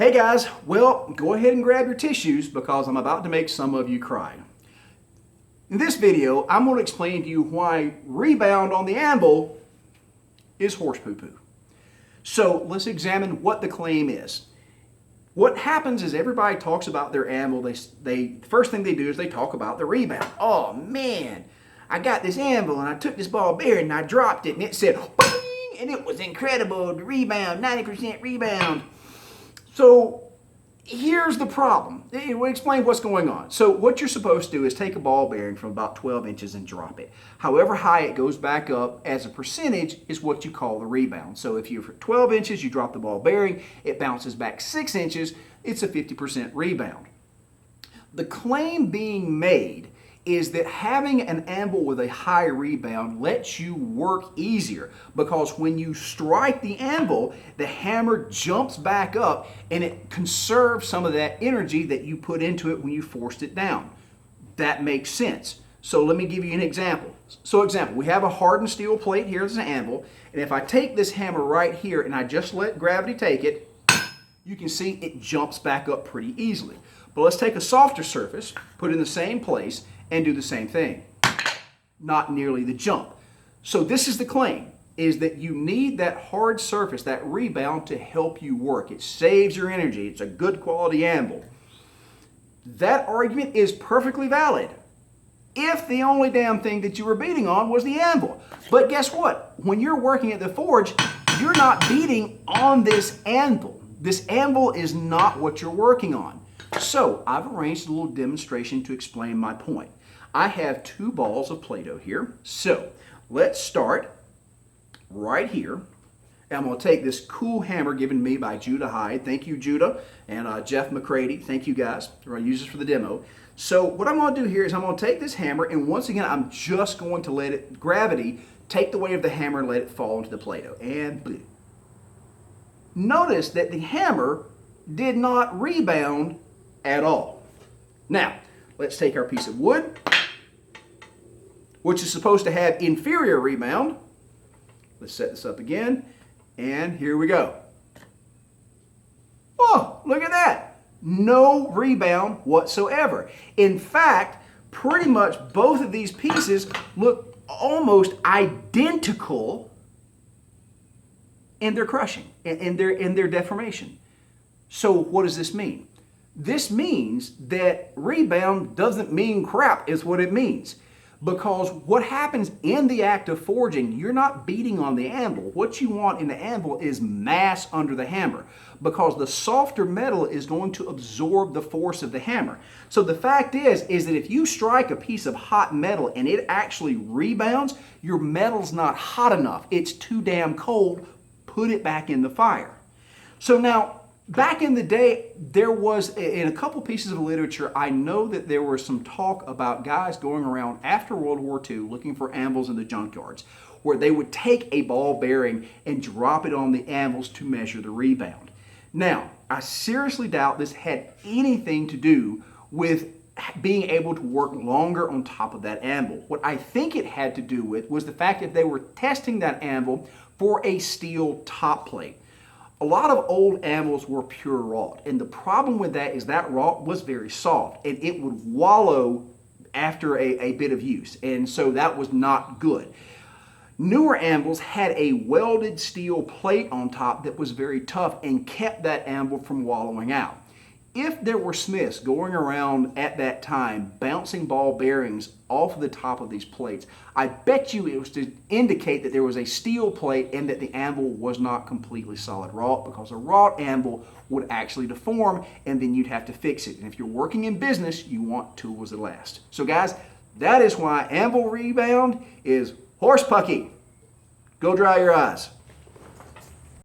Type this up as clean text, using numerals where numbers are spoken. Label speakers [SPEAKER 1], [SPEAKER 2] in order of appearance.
[SPEAKER 1] Hey guys, well, go ahead and grab your tissues because I'm about to make some of you cry. In this video, I'm going to explain to you why rebound on the anvil is horse poo-poo. So let's examine what the claim is. What happens is everybody talks about their anvil. The first thing they do is they talk about the rebound. Oh man, I got this anvil and I took this ball bearing and I dropped it and it said, bing, and it was incredible. The rebound, 90% rebound. So here's the problem. We'll explain what's going on. So what you're supposed to do is take a ball bearing from about 12 inches and drop it. However high it goes back up as a percentage is what you call the rebound. So if you're 12 inches, you drop the ball bearing, it bounces back 6 inches, it's a 50% rebound. The claim being made is that having an anvil with a high rebound lets you work easier because when you strike the anvil, the hammer jumps back up and it conserves some of that energy that you put into it when you forced it down. That makes sense. So let me give you an example. We have a hardened steel plate here as an anvil, and if I take this hammer right here and I just let gravity take it, you can see it jumps back up pretty easily. But let's take a softer surface, put it in the same place, and do the same thing. Not nearly the jump. So this is the claim, is that you need that hard surface, that rebound, to help you work. It saves your energy. It's a good quality anvil. That argument is perfectly valid if the only damn thing that you were beating on was the anvil. But guess what? When you're working at the forge, you're not beating on this anvil. This anvil is not what you're working on. So I've arranged a little demonstration to explain my point. I have two balls of Play-Doh here. So let's start right here. And I'm going to take this cool hammer given me by Judah Hyde. Thank you, Judah, and Jeff McCready. Thank you, guys. We're going to use this for the demo. So what I'm going to do here is I'm going to take this hammer, and once again, I'm just going to let it, gravity, take the weight of the hammer and let it fall into the Play-Doh. And boom. Notice that the hammer did not rebound at all. Now, let's take our piece of wood, which is supposed to have inferior rebound. Let's set this up again, and here we go. Oh, look at that. No rebound whatsoever. In fact, pretty much both of these pieces look almost identical in their crushing, in their deformation. So what does this mean? This means that rebound doesn't mean crap is what it means. Because what happens in the act of forging, you're not beating on the anvil. What you want in the anvil is mass under the hammer. Because the softer metal is going to absorb the force of the hammer. So the fact is that if you strike a piece of hot metal and it actually rebounds, your metal's not hot enough. It's too damn cold. Put it back in the fire. So now, back in the day, there was, in a couple pieces of literature, I know that there was some talk about guys going around after World War II looking for anvils in the junkyards, where they would take a ball bearing and drop it on the anvils to measure the rebound. Now, I seriously doubt this had anything to do with being able to work longer on top of that anvil. What I think it had to do with was the fact that they were testing that anvil for a steel top plate. A lot of old anvils were pure wrought, and the problem with that is that wrought was very soft, and it would wallow after a bit of use, and so that was not good. Newer anvils had a welded steel plate on top that was very tough and kept that anvil from wallowing out. If there were smiths going around at that time bouncing ball bearings off of the top of these plates, I bet you it was to indicate that there was a steel plate and that the anvil was not completely solid wrought, because a wrought anvil would actually deform and then you'd have to fix it. And if you're working in business, you want tools that last. So guys, that is why anvil rebound is horse pucky. Go dry your eyes.